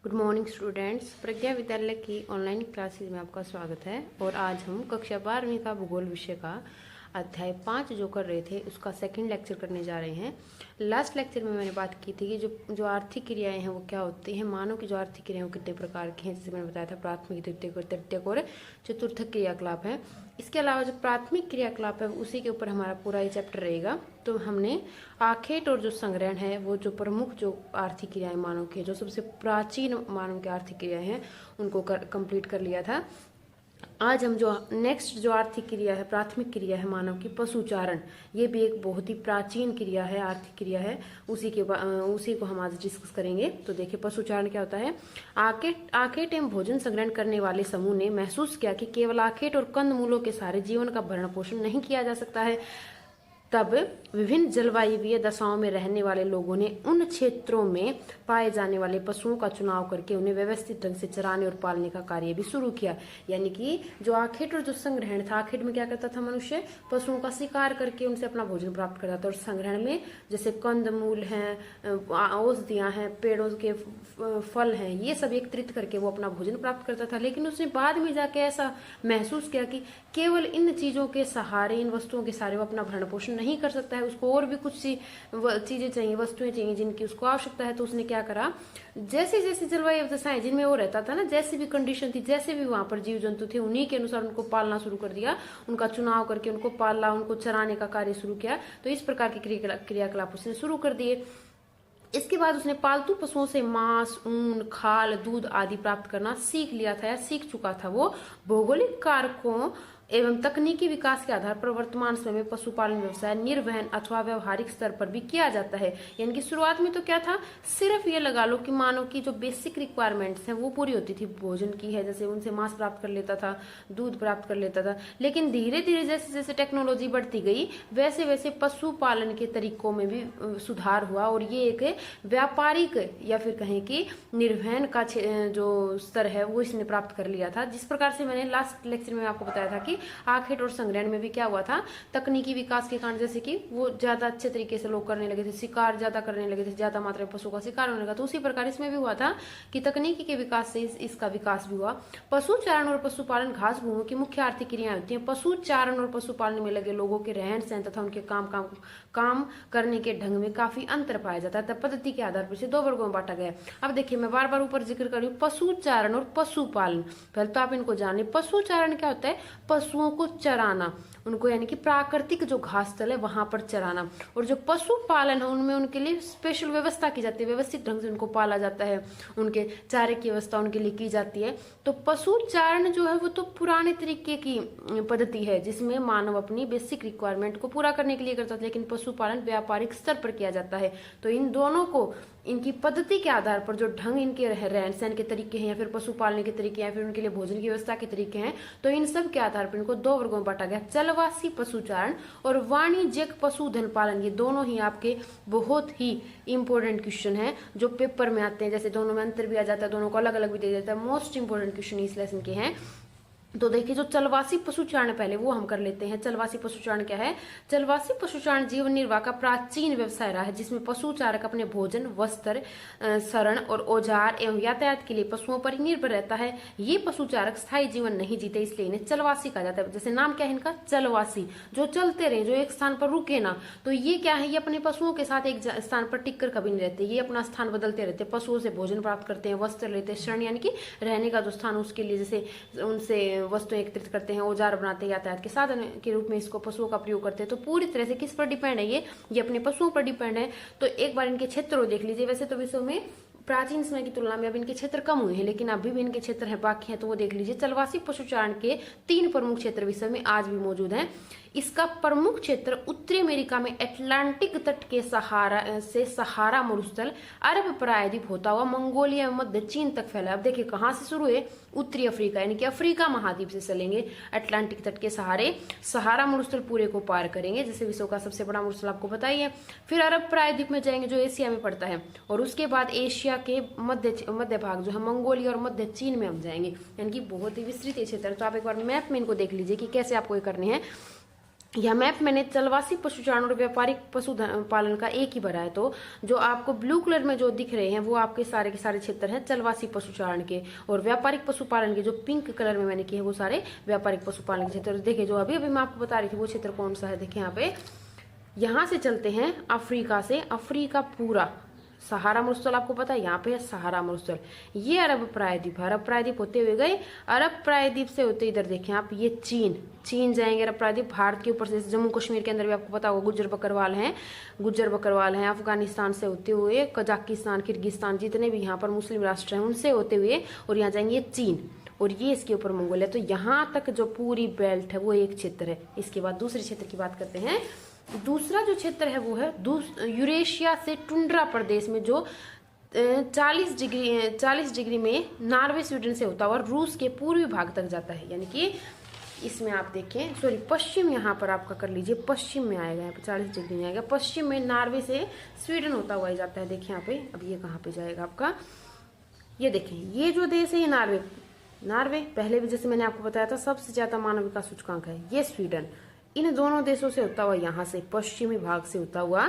Good morning students. प्रज्ञा विद्यालय की online classes में आपका स्वागत है। और आज हम कक्षा 12वीं का भूगोल विषय का अध्याय 5 जो कर रहे थे उसका सेकंड लेक्चर करने जा रहे हैं। लास्ट लेक्चर में मैंने बात की थी कि जो आर्थिक क्रियाएं हैं वो क्या होती हैं, मानव की जो आर्थिक क्रियाएं वो कितने प्रकार की हैं, जैसे मैंने बताया था प्राथमिक, द्वितीयक और तृतीयक और चतुर्थक क्रियाकलाप है। इसके अलावा जो प्राथमिक क्रियाकलाप है उसी के ऊपर हमारा पूरा ये चैप्टर रहेगा। तो हमने आखेट और जो संग्रहण है वो जो प्रमुख जो आर्थिक क्रियाएं मानव की, जो सबसे प्राचीन मानव की आर्थिक क्रियाएं हैं उनको कंप्लीट कर लिया था। आज हम जो नेक्स्ट जो आर्थिक क्रिया है, प्राथमिक क्रिया है मानव की, पशुचारण, ये भी एक बहुत ही प्राचीन क्रिया है, आर्थिक क्रिया है। उसी को हम आज डिस्कस करेंगे। तो देखिए पशुचारण क्या होता है। आखेट एवं भोजन संग्रहण करने वाले समूह ने महसूस किया कि केवल आखेट और कंद मूलों के सहारे जीवन का भरण पोषण नहीं किया जा सकता है। तब विभिन्न जलवायुवीय दशाओं में रहने वाले लोगों ने उन क्षेत्रों में पाए जाने वाले पशुओं का चुनाव करके उन्हें व्यवस्थित ढंग से चराने और पालने का कार्य भी शुरू किया। यानी कि जो आखेट और जो संग्रहण था, आखेट में क्या करता था मनुष्य, पशुओं का शिकार करके उनसे अपना भोजन प्राप्त करता था। और संग्रहण में जैसे कंद मूल हैं, औषधियां हैं, पेड़ों के फल हैं, ये सब एकत्रित करके वो अपना भोजन प्राप्त करता था। लेकिन उसने बाद में जाके ऐसा महसूस किया कि केवल इन चीजों के सहारे, इन वस्तुओं के सहारे वो अपना भरण पोषण नहीं कर सकता है, उसको और भी कुछ सी चीजें चाहिए, वस्तुएं चाहिए जिनकी उसको आवश्यकता है। तो उसने क्या करा, जैसे जैसे जलवायु दशाएं जिनमें वो रहता था ना, जैसी भी कंडीशन थी, जैसे भी वहां पर जीव जंतु थे, उन्हीं के अनुसार उनको पालना शुरू कर दिया, उनका चुनाव करके उनको पाला, उनको चराने का कार्य शुरू किया। तो इस प्रकार के क्रियाकलाप उसने शुरू कर दिए। इसके बाद उसने पालतू पशुओं से मांस, ऊन, खाल, दूध आदि प्राप्त करना सीख लिया था या सीख चुका था। वो भौगोलिक कारकों एवं तकनीकी विकास के आधार पर वर्तमान समय में पशुपालन व्यवसाय निर्वहन अथवा व्यवहारिक स्तर पर भी किया जाता है। यानी कि शुरुआत में तो क्या था, सिर्फ ये लगा लो कि मानव की जो बेसिक रिक्वायरमेंट्स हैं वो पूरी होती थी, भोजन की है, जैसे उनसे मांस प्राप्त कर लेता था, दूध प्राप्त कर लेता था। लेकिन धीरे धीरे जैसे जैसे टेक्नोलॉजी बढ़ती गई वैसे वैसे पशुपालन के तरीकों में भी सुधार हुआ। और ये एक व्यापारिक या फिर कहें कि निर्वहन का जो स्तर है वो इसने प्राप्त कर लिया था। जिस प्रकार से मैंने लास्ट लेक्चर में आपको बताया था कि आखेट और संग्रहण में भी क्या हुआ था, तकनीकी विकास के कारण जैसे कि वो ज्यादा अच्छे तरीके से लोग करने लगे थे, शिकार ज्यादा करने लगे थे, ज्यादा मात्रा में पशुओं का शिकार होने लगा। तो उसी प्रकार इसमें भी हुआ था कि तकनीकी के विकास से इसका विकास भी हुआ। पशुचारण और पशुपालन घास भूमि की मुख्य आर्थिक क्रियाएं होती हैं। पशुचारण और पशुपालन में लगे लोगों के रहन सहन तथा उनके काम करने के ढंग में काफी अंतर पाया जाता है। तब पद्धति के आधार पर इसे दो वर्गों में बांटा गया। अब देखिए मैं बार बार ऊपर जिक्र कर रही हूँ, पशुचारण और पशुपालन। पहले तो आप इनको जाने, पशुचारण क्या होता है, पशुओं को चराना, उनको यानी कि प्राकृतिक जो घास स्थल है वहां पर चराना। और जो पशुपालन है उनमें उनके लिए स्पेशल व्यवस्था की जाती है, व्यवस्थित ढंग से उनको पाला जाता है, उनके चारे की व्यवस्था उनके लिए की जाती है। तो पशुचारण जो है वो तो पुराने तरीके की पद्धति है जिसमें मानव अपनी बेसिक रिक्वायरमेंट को पूरा करने के लिए करता था। लेकिन पशुपालन व्यापारिक स्तर पर किया जाता है। तो इन दोनों को इनकी पद्धति के आधार पर जो ढंग इनके रहन सहन के तरीके हैं या फिर पशु पालने के तरीके हैं, फिर उनके लिए भोजन की व्यवस्था के तरीके हैं, तो इन सब के आधार पर इनको दो वर्गों में बांटा गया, चलवासी पशुचारण और वाणिज्यिक पशुधन पालन। ये दोनों ही आपके बहुत ही इंपॉर्टेंट क्वेश्चन है जो पेपर में आते हैं। जैसे दोनों में अंतर भी आ जाता है, दोनों को अलग अलग भी दे देता है। मोस्ट इंपोर्टेंट क्वेश्चन इस लेसन के हैं। तो देखिए जो चलवासी पशुचारण, पहले वो हम कर लेते हैं। चलवासी पशुचारण क्या है। चलवासी पशुचारण जीवन निर्वाह का प्राचीन व्यवसाय रहा है जिसमें पशुचारक अपने भोजन, वस्त्र, शरण और औजार एवं यातायात के लिए पशुओं पर ही निर्भर रहता है। ये पशुचारक स्थायी जीवन नहीं जीते, इसलिए इन्हें चलवासी कहा जाता है। जैसे नाम क्या है इनका, चलवासी, जो चलते रहे, जो एक स्थान पर रुके ना। तो ये क्या है, ये अपने पशुओं के साथ एक स्थान पर टिक कर कभी नहीं रहते, ये अपना स्थान बदलते रहते, पशुओं से भोजन प्राप्त करते हैं, वस्त्र लेते हैं, शरण यानी कि रहने का जो स्थान उसके लिए जैसे उनसे वस्तुएं एकत्रित करते हैं, औजार बनाते हैं, यातायात के साधन के रूप में इसको पशुओं का प्रयोग करते हैं। तो पूरी तरह से किस पर डिपेंड है, ये अपने पशुओं पर डिपेंड है। तो एक बार इनके क्षेत्र को देख लीजिए। वैसे तो विश्व में प्राचीन समय की तुलना में अब इनके क्षेत्र कम हुए हैं, लेकिन अभी भी इनके क्षेत्र है बाकी हैं, तो वो देख लीजिए। चलवासी पशुचारण के 3 प्रमुख क्षेत्र विश्व में आज भी मौजूद हैं। इसका प्रमुख क्षेत्र उत्तरी अमेरिका में अटलांटिक तट के सहारा मरुस्थल, अरब प्रायद्वीप होता हुआ मंगोलिया में मध्य चीन तक फैला। अब देखिए कहाँ से शुरू है, उत्तरी अफ्रीका यानी कि अफ्रीका महाद्वीप से चलेंगे, अटलांटिक तट के सहारा मरुस्थल पूरे को पार करेंगे, जैसे विश्व का सबसे बड़ा मरुस्थल आपको बताइए। फिर अरब प्रायद्वीप में जाएंगे जो एशिया में पड़ता है, और उसके बाद एशिया के मध्य भाग जो है मंगोलिया और मध्य चीन में हम जाएंगे, यानी कि बहुत ही विस्तृत क्षेत्र। तो आप एक बार मैप में इनको देख लीजिए कि कैसे आपको ये करने हैं। यह मैप मैंने चलवासी पशुचारण और व्यापारिक पशु पालन का एक ही भरा है। तो जो आपको ब्लू कलर में जो दिख रहे हैं वो आपके सारे के सारे क्षेत्र हैं चलवासी पशुचारण के, और व्यापारिक पशुपालन के जो पिंक कलर में मैंने किए हैं वो सारे व्यापारिक पशुपालन के क्षेत्र। देखिए जो अभी अभी मैं आपको बता रही थी वो क्षेत्र कौन सा है, देखिए यहाँ पे। यहाँ से चलते हैं अफ्रीका से, अफ्रीका पूरा सहारा मरुस्थल आपको पता है, यहाँ पे है सहारा मरुस्थल। ये अरब प्रायद्वीप, अरब प्रायद्वीप होते हुए गए, अरब प्रायद्वीप से होते इधर देखें आप, ये चीन जाएंगे अरब प्रायद्वीप, भारत के ऊपर से जम्मू कश्मीर के अंदर भी आपको पता होगा गुज्जर बकरवाल हैं, अफगानिस्तान से होते हुए कजाकिस्तान, किर्गिस्तान, जितने भी यहाँ पर मुस्लिम राष्ट्र हैं उनसे होते हुए, और यहाँ जाएंगे चीन, और ये इसके ऊपर मंगोलिया। तो यहाँ तक जो पूरी बेल्ट है वो एक क्षेत्र है। इसके बाद दूसरे क्षेत्र की बात करते हैं। दूसरा जो क्षेत्र है वो है यूरेशिया से टुंड्रा प्रदेश में, जो 40 डिग्री में नॉर्वे स्वीडन से होता हुआ रूस के पूर्वी भाग तक जाता है। यानी कि इसमें आप देखें, सॉरी पश्चिम यहाँ पर आपका कर लीजिए, पश्चिम में आएगा, यहाँ पे 40 डिग्री में आएगा, पश्चिम में नॉर्वे से स्वीडन होता हुआ जाता है। देखिए यहाँ पे, अब ये कहाँ पे जाएगा आपका, ये देखें, ये जो देश है ये नॉर्वे पहले भी जैसे मैंने आपको बताया था सबसे ज्यादा मानव विकास सूचकांक है, ये स्वीडन। इन दोनों देशों से होता हुआ यहाँ से पश्चिमी भाग से होता हुआ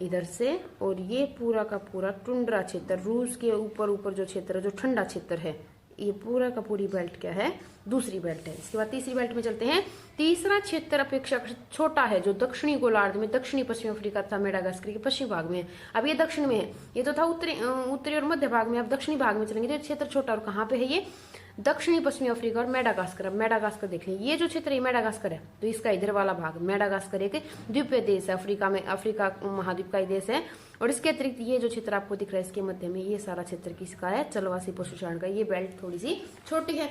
इधर से, और ये पूरा का पूरा टुंड्रा क्षेत्र, रूस के ऊपर जो क्षेत्र, जो ठंडा क्षेत्र है, ये पूरा का पूरी बेल्ट क्या है, दूसरी बेल्ट है। इसके बाद तीसरी बेल्ट में चलते हैं। तीसरा क्षेत्र अपेक्षाकृत छोटा है, जो दक्षिणी गोलार्ध में दक्षिणी पश्चिम अफ्रीका तथा मेडागास्कर के पश्चिमी भाग में है। अब ये दक्षिण में है, ये तो था उत्तरी और मध्य भाग में, अब दक्षिणी भाग में चलेंगे तो क्षेत्र छोटा, और कहाँ पे है ये, दक्षिणी पश्चिमी अफ्रीका और मेडागास्कर। अब मेडागास्कर देख लें, ये जो क्षेत्र है मेडागास्कर है, तो इसका इधर वाला भाग, मेडागास्कर एक द्वीपीय देश है, अफ्रीका महाद्वीप का ही देश है। और इसके अतिरिक्त ये जो क्षेत्र आपको दिख रहा है इसके मध्य में, ये सारा क्षेत्र किसका है, चलवासी पशुचारण का। ये बेल्ट थोड़ी सी छोटी है।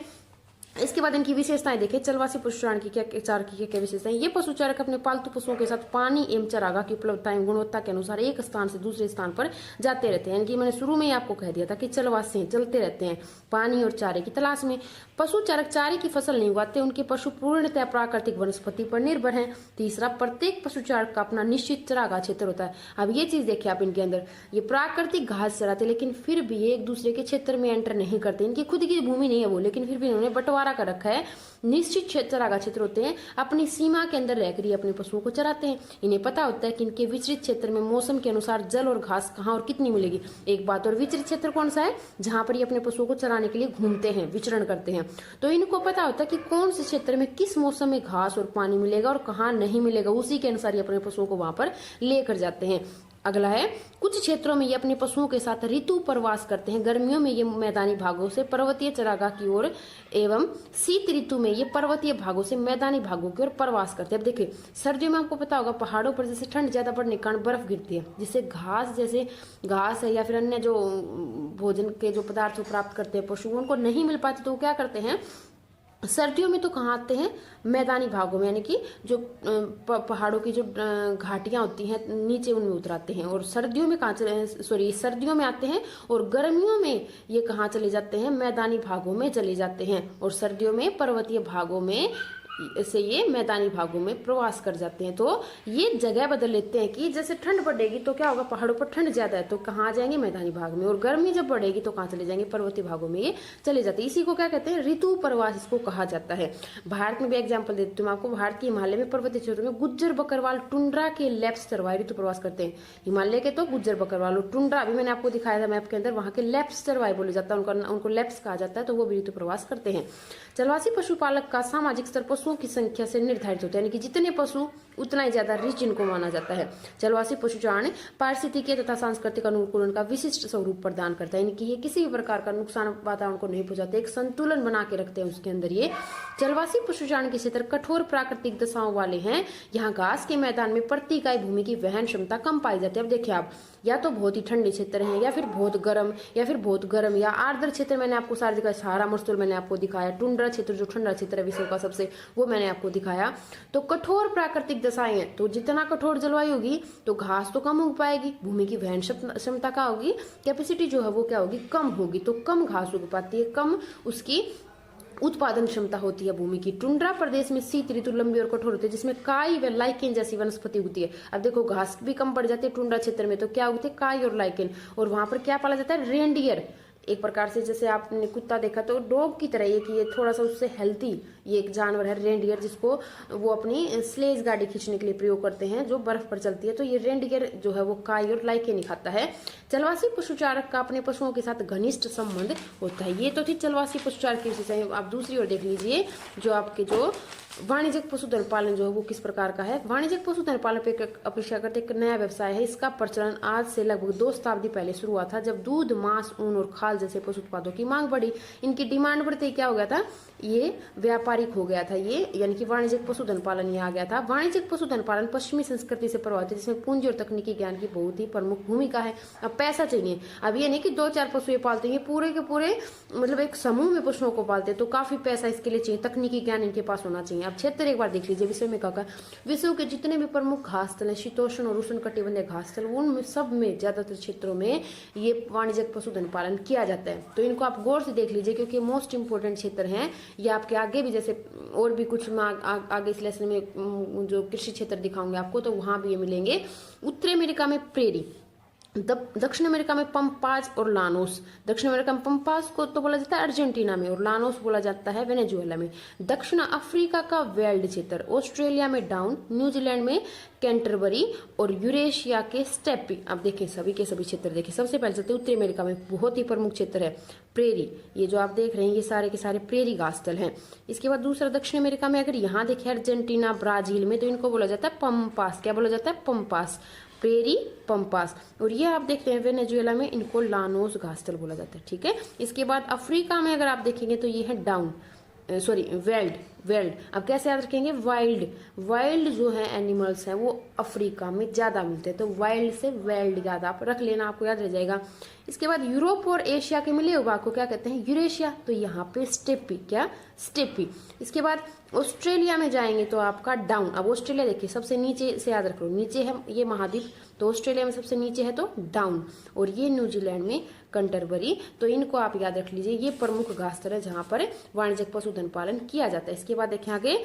इसके बाद इनकी विशेषताएं देखें, चलवासी पशुचारण की क्या विशेषताएं। ये पशुचारक अपने पालतू पशुओं के साथ पानी एवं चरागाह की उपलब्धता एवं गुणवत्ता के अनुसार एक स्थान से दूसरे स्थान पर जाते रहते हैं। यानी कि मैंने शुरू में ही आपको कह दिया था कि चलवासी चलते रहते हैं पानी और चारे की तलाश में। पशुचारक चारे की फसल नहीं उगाते, उनके पशु पूर्णतः प्राकृतिक वनस्पति पर निर्भर है। तीसरा, प्रत्येक पशुचारक का अपना निश्चित चरागाह क्षेत्र होता है। अब ये चीज देखिए आप इनके अंदर, ये प्राकृतिक घास चराते, लेकिन फिर भी एक दूसरे के क्षेत्र में एंटर नहीं करते। इनकी खुद की भूमि नहीं है वो, लेकिन फिर भी इन्होंने बंटवारा कर रखा है। निश्चित चरागाह क्षेत्र होते हैं, अपनी सीमा के अंदर रहकर अपने पशुओं को चराते हैं। इन्हें पता होता है कि इनके विचरित क्षेत्र में मौसम के अनुसार जल और घास कहाँ और कितनी मिलेगी। एक बात और, विचरित क्षेत्र कौन सा है, जहां पर ये अपने पशुओं को चराने के लिए घूमते हैं, विचरण करते हैं। तो इनको पता होता है कि कौन से क्षेत्र में किस मौसम में घास और पानी मिलेगा और कहाँ नहीं मिलेगा, उसी के अनुसार ये अपने पशुओं को वहां पर लेकर जाते हैं। अगला है, कुछ क्षेत्रों में ये अपने पशुओं के साथ ऋतु प्रवास करते हैं। गर्मियों में ये मैदानी भागों से पर्वतीय चरागाह की ओर एवं शीत ऋतु में ये पर्वतीय भागों से मैदानी भागों की ओर प्रवास करते हैं। अब देखिए, सर्दियों में आपको पता होगा पहाड़ों पर जैसे ठंड ज्यादा पड़ने के कारण बर्फ गिरती है, जिससे घास है या फिर अन्य जो भोजन के जो पदार्थ प्राप्त करते हैं पशु, उनको नहीं मिल पाते, तो वो क्या करते हैं, सर्दियों में तो कहाँ आते हैं, मैदानी भागों में, यानी कि जो पहाड़ों की जो घाटियां होती हैं नीचे, उनमें उतराते हैं। और सर्दियों में सर्दियों में आते हैं, और गर्मियों में ये कहाँ चले जाते हैं, मैदानी भागों में चले जाते हैं। और सर्दियों में पर्वतीय भागों में से ये मैदानी भागों में प्रवास कर जाते हैं। तो ये जगह बदल लेते हैं कि जैसे ठंड बढ़ेगी तो क्या होगा, पहाड़ों पर ठंड ज्यादा है तो कहाँ जाएंगे, मैदानी भाग में, और गर्मी जब बढ़ेगी तो कहाँ चले जाएंगे, पर्वतीय भागों में ये चले जाते हैं। इसी को क्या कहते हैं, ऋतु प्रवास इसको कहा जाता है। भारत में भी एग्जाम्पल देती हूँ आपको, भारत के हिमालय में पर्वतीय क्षेत्रों में गुज्जर बकरवाल टुंड्रा के लेप्स चरवाहे ऋतु प्रवास करते हैं। हिमालय के तो गुज्जर बकरवाल और टुंड्रा, अभी मैंने आपको दिखाया था मैप के अंदर, वहां के लेप्स चरवाहे बोले जाता है, उनको लेप्स कहा जाता है, तो वो भी ऋतु प्रवास करते हैं। चलवासी पशुपालक का सामाजिक स्तर पशुओं की संख्या से निर्धारित होता है, यानी कि जितने पशु उतना ही ज्यादा रिच इनको माना जाता है। चलवासी पशुचारण पारिस्थितिकीय तथा सांस्कृतिक अनुकूलन का विशिष्ट स्वरूप प्रदान करता है, यानी कि ये किसी भी प्रकार का नुकसान वातावरण को नहीं पहुंचाते, एक संतुलन बना के रखते हैं उसके अंदर। ये चलवासी पशुचारण के क्षेत्र कठोर प्राकृतिक दशाओं वाले हैं। यहाँ घास के मैदान में प्रति इकाई भूमि की वहन क्षमता कम पाई जाती है। अब देखिए आप, या तो बहुत ही ठंडे क्षेत्र हैं, या फिर बहुत गर्म या आर्द्र क्षेत्र मैंने आपको सारे दिखाया, सहारा मरुस्थल मैंने आपको दिखाया, टुंड्रा क्षेत्र जो ठंडा क्षेत्र है विश्व का सबसे, वो मैंने आपको दिखाया। तो कठोर प्राकृतिक दशाएं हैं, तो जितना कठोर जलवायु होगी तो घास तो कम उग पाएगी, भूमि की वहन क्षमता का होगी, कैपेसिटी जो है वो क्या होगी, कम होगी, तो कम घास उग पाती है, कम उसकी उत्पादन क्षमता होती है भूमि की। टुंड्रा प्रदेश में शीत ऋतु लंबी और कठोर होती है, जिसमें काई व लाइकेन जैसी वनस्पति उगती है। अब देखो घास भी कम पड़ जाती है टुंड्रा क्षेत्र में, तो क्या उगते हैं, काई और लाइकेन। और वहां पर क्या पाला जाता है, रेंडियर, एक प्रकार से जैसे आपने कुत्ता देखा तो डॉग की तरह, ये कि ये थोड़ा सा उससे हेल्थी, ये एक जानवर है रेंडियर, जिसको वो अपनी स्लेज गाड़ी खींचने के लिए प्रयोग करते हैं जो बर्फ पर चलती है। तो ये रेंडियर जो है वो काई और लाइकेन खाता है। चलवासी पशुचारक का अपने पशुओं के साथ घनिष्ठ संबंध होता है। ये तो थी चलवासी पशुचारक की विशेषताएं। आप दूसरी ओर देख लीजिए, जो आपके जो वाणिज्यिक पशुधन पालन जो है वो किस प्रकार का है। वाणिज्यिक पशुधन पालन पे अपेक्षाकृत एक नया व्यवसाय है। इसका प्रचलन आज से लगभग 2 शताब्दी पहले शुरू हुआ था, जब दूध, मांस, ऊन और खाल जैसे पशु उत्पादों की मांग बढ़ी। इनकी डिमांड बढ़ते ही क्या हो गया था, ये व्यापारिक हो गया था, ये यानी कि वाणिज्यिक पशुधन पालन ये आ गया था। वाणिज्यिक पशुधन पालन पश्चिमी संस्कृति से प्रभावित है, जिसमें पूंजी और तकनीकी ज्ञान की बहुत ही प्रमुख भूमिका है। अब पैसा चाहिए, अब ये नहीं कि 2-4 पशु ये पालते हैं, पूरे के पूरे मतलब एक समूह में पशुओं को पालते हैं, तो काफी पैसा इसके लिए चाहिए, तकनीकी ज्ञान इनके पास होना चाहिए। अब क्षेत्र एक बार देख लीजिए, विश्व में क्या, विश्व के जितने भी प्रमुख घास स्थल है, शीतोष्ण और उष्ण कटिबंधीय घास स्थल, उन सब में ज्यादातर क्षेत्रों में ये वाणिज्यिक पशुधन पालन किया जाता है। तो इनको आप गौर से देख लीजिए, क्योंकि मोस्ट इंपोर्टेंट क्षेत्र हैं। ये आपके आगे भी जैसे और भी कुछ मैं आगे इस लेसन में जो कृषि क्षेत्र दिखाऊंगे आपको, तो वहां भी ये मिलेंगे। उत्तरी अमेरिका में प्रेरी, दक्षिण अमेरिका में पंपास और लानोस। दक्षिण अमेरिका में पंपास को तो बोला जाता है अर्जेंटीना में, और लानोस बोला जाता है वेनेजुएला में। दक्षिण अफ्रीका का वेल्ड क्षेत्र, ऑस्ट्रेलिया में डाउन, न्यूजीलैंड में कैंटरबरी और यूरेशिया के स्टेपी। अब देखें सभी के सभी क्षेत्र देखें। सबसे पहले चलते उत्तरी अमेरिका में बहुत ही प्रमुख क्षेत्र है प्रेरी। ये जो आप देख रहे हैं ये सारे के सारे प्रेरी घास स्थल हैं। इसके बाद दूसरा दक्षिण अमेरिका में अगर यहाँ देखें अर्जेंटीना, ब्राजील में, तो इनको बोला जाता है पंपास। क्या बोला जाता है, पंपास, प्रेरी, पंपास। और ये आप देख रहे हैं वेनेजुएला में, इनको लानोस घास स्थल बोला जाता है। ठीक है। इसके बाद अफ्रीका में अगर आप देखेंगे तो ये है डाउन, सॉरी वेल्ड। अब कैसे याद रखेंगे, वाइल्ड जो है एनिमल्स हैं वो अफ्रीका में ज्यादा मिलते हैं, तो वाइल्ड से वेल्ड याद आप रख लेना, आपको याद रह जाएगा। इसके बाद यूरोप और एशिया के मिले हुए भाग को क्या कहते हैं, यूरेशिया। तो यहाँ पे स्टेपी, क्या स्टेपी। इसके बाद ऑस्ट्रेलिया में जाएंगे तो आपका डाउन। अब ऑस्ट्रेलिया देखिए सबसे नीचे से याद रख लो, नीचे है ये महाद्वीप, तो ऑस्ट्रेलिया में सबसे नीचे है तो डाउन, और ये न्यूजीलैंड में कंटरबरी। तो इनको आप याद रख लीजिए, ये प्रमुख घास स्थल है जहां पर वाणिज्यिक पशुधन पालन किया जाता है। इसके बाद देखें आगे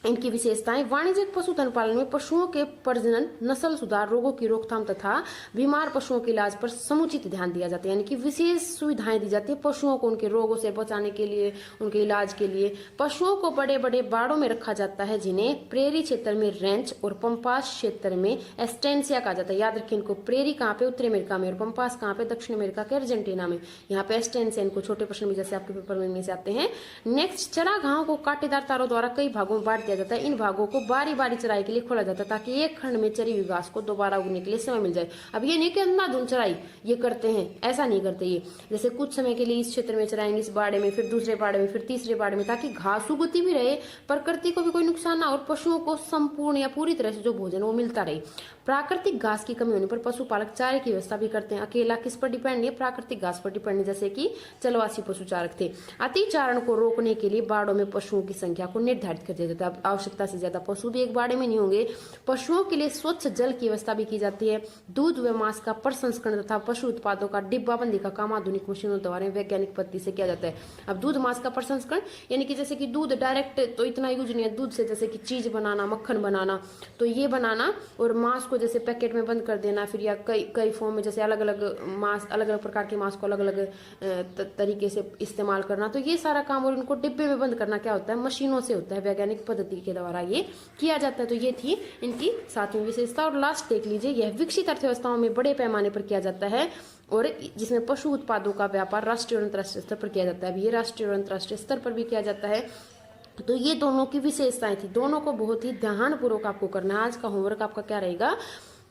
इनकी विशेषताएं। वाणिज्यिक पशुधन पालन में पशुओं के प्रजनन, नस्ल सुधार, रोगों की रोकथाम तथा बीमार पशुओं के इलाज पर समुचित ध्यान दिया जाता है, यानी कि विशेष सुविधाएं दी जाती है पशुओं को उनके रोगों से बचाने के लिए, उनके इलाज के लिए। पशुओं को बड़े बड़े बाड़ों में रखा जाता है, जिन्हें प्रेरी क्षेत्र में रेंच और पंपास क्षेत्र में एस्टेंसिया कहा जाता है। याद रखिए इनको, प्रेरी कहाँ पे, उत्तरी अमेरिका में, और पंपास कहाँ पे, दक्षिण अमेरिका के अर्जेंटीना में। यहाँ पे एस्टेंसिया, इनको छोटे प्रश्न भी जैसे आपके पेपर में से आते हैं। नेक्स्ट, चरागाहों को कांटेदार तारों द्वारा कई भागों में बांट जाता है। इन भागों को बारी बारी चराई के लिए खोला जाता है, ताकि एक खंड में चरी हुई घास को दोबारा उगने के लिए समय मिल जाए। अब ये नहीं कि अंधाधुंध चराई ये करते हैं, ऐसा नहीं करते ये। जैसे कुछ समय के लिए इस क्षेत्र में चराएंगे, इस बाड़े में, फिर दूसरे बाड़े में, फिर तीसरे बाड़े में, ताकि घास उगती भी रहे, प्रकृति को भी कोई नुकसान ना, और पशुओं को संपूर्ण या पूरी तरह से जो भोजन वो मिलता रहे। प्राकृतिक घास की कमी होने पर पशुपालक चारे की व्यवस्था भी करते हैं। अकेला किस पर डिपेंड नहीं है, प्राकृतिक घास पर डिपेंड है, जैसे कि चलवासी पशुचारक थे। अतिचारण को रोकने के लिए बाड़ों में पशुओं की संख्या को निर्धारित कर दिया जाता है। आवश्यकता से ज्यादा पशु भी एक बाड़े में नहीं होंगे। पशुओं के लिए स्वच्छ जल की व्यवस्था भी की जाती है। दूध व मांस का प्रसंस्करण तथा पशु उत्पादों का डिब्बाबंदी का काम आधुनिक मशीनों द्वारा वैज्ञानिक पद्धति से किया जाता है। अब दूध मांस का प्रसंस्करण यानी कि जैसे कि दूध डायरेक्ट तो इतना यूज नहीं है, दूध से जैसे कि चीज बनाना, मक्खन बनाना, तो ये बनाना, और मांस को जैसे पैकेट में बंद कर देना, फिर या कई फॉर्म में जैसे अलग अलग मांस, अलग अलग प्रकार के मांस को अलग अलग तरीके से इस्तेमाल करना, तो ये सारा काम, और इनको डिब्बे में बंद करना क्या होता है, मशीनों से होता है, वैज्ञानिक पद्धति के द्वारा ये किया जाता है। तो ये थी इनकी 7वीं विशेषता। और लास्ट देख लीजिए, यह विकसित अर्थव्यवस्थाओं में बड़े पैमाने पर किया जाता है, और जिसमें पशु उत्पादों का व्यापार राष्ट्रीय और अंतर्राष्ट्रीय स्तर पर किया जाता है। अब ये राष्ट्रीय और अंतर्राष्ट्रीय स्तर पर भी किया जाता है। तो ये दोनों की विशेषताएं थी, दोनों को बहुत ही ध्यानपूर्वक आपको करना है। आज का होमवर्क आपका क्या रहेगा,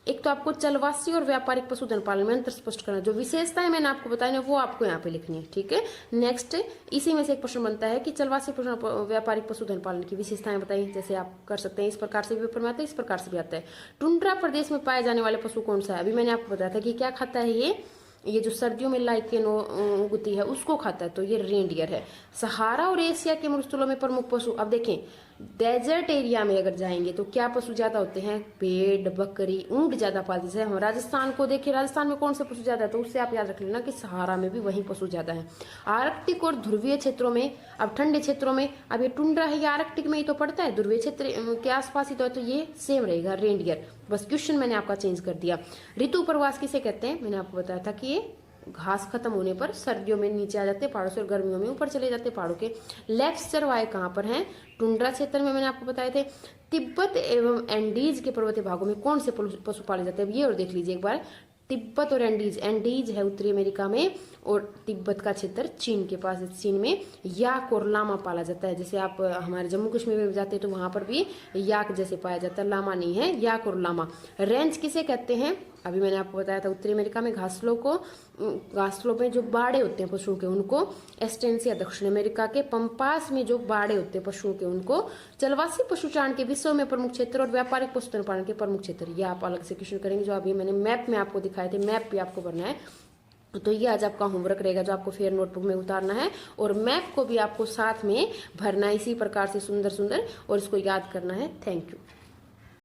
एक तो आपको चलवासी और व्यापारिक पशुधन पालन में अंतर स्पष्ट करना, जो विशेषताएं मैंने आपको बताई ना वो आपको यहाँ पे लिखनी है। ठीक है। नेक्स्ट, इसी में से एक प्रश्न बनता है कि चलवासी व्यापारिक पशुधन पालन की विशेषताएं बताइए। जैसे आप कर सकते हैं, इस प्रकार से भी पेपर में आता है, इस प्रकार से भी आता है। टुंड्रा प्रदेश में पाए जाने वाले पशु कौन सा है, अभी मैंने आपको बताया था कि क्या खाता है ये जो सर्दियों में लाइकेन उगती है उसको खाता है, तो ये रेंडियर है। सहारा और एशिया के मरुस्थलों में प्रमुख पशु, अब देखें डेजर्ट एरिया में अगर जाएंगे तो क्या पशु ज्यादा होते हैं, भेड़, बकरी, ऊंट ज्यादा पालते हैं। जैसे हम राजस्थान को देखें, राजस्थान में कौन से पशु ज्यादा है, तो उससे आप याद रख लेना कि सहारा में भी वही पशु ज्यादा है। आर्कटिक और ध्रुवीय क्षेत्रों में, अब ठंडे क्षेत्रों में, अब ये टुंड्रा है, ये आर्कटिक में ही तो पड़ता है, ध्रुवीय क्षेत्र के आसपास ही तो ये सेम रहेगा रेंडियर। बस क्वेश्चन मैंने आपका चेंज कर दिया। ऋतु प्रवास किसे कहते हैं, मैंने आपको बताया था कि ये घास खत्म होने पर सर्दियों में नीचे आ जाते हैं पहाड़ों से और गर्मियों में ऊपर चले जाते हैं पहाड़ों के। लेक्सचर वाय कहाँ पर हैं? टुंड्रा क्षेत्र में, मैंने आपको बताए थे। तिब्बत एवं एंडीज के पर्वतीय भागों में कौन से पशु पाले जाते हैं? अब ये और देख लीजिए एक बार, तिब्बत और एंडीज। एंडीज है उत्तरी अमेरिका में और तिब्बत का क्षेत्र चीन के पास है। चीन में याक और लामा पाला जाता है। जैसे आप हमारे जम्मू कश्मीर में जाते हैं तो वहां पर भी याक जैसे पाया जाता है, लामा नहीं है, याक और लामा। रेंज किसे कहते हैं? अभी मैंने आपको बताया था उत्तरी अमेरिका में घासलों में जो बाड़े होते हैं पशुओं के उनको एस्टेंसिया। दक्षिण अमेरिका के पंपास में जो बाड़े होते हैं पशुओं के उनको चलवासी पशुचारण के विश्व में प्रमुख क्षेत्र और व्यापारिक पशुधन पालन के प्रमुख क्षेत्र। ये आप अलग से क्वेश्चन करेंगे जो अभी मैंने मैप में आपको दिखाए थे, मैप भी आपको भरना है। तो ये आज आपका होमवर्क रहेगा जो आपको फेयर नोटबुक में उतारना है और मैप को भी आपको साथ में भरना है इसी प्रकार से सुंदर सुंदर और इसको याद करना है। Thank you.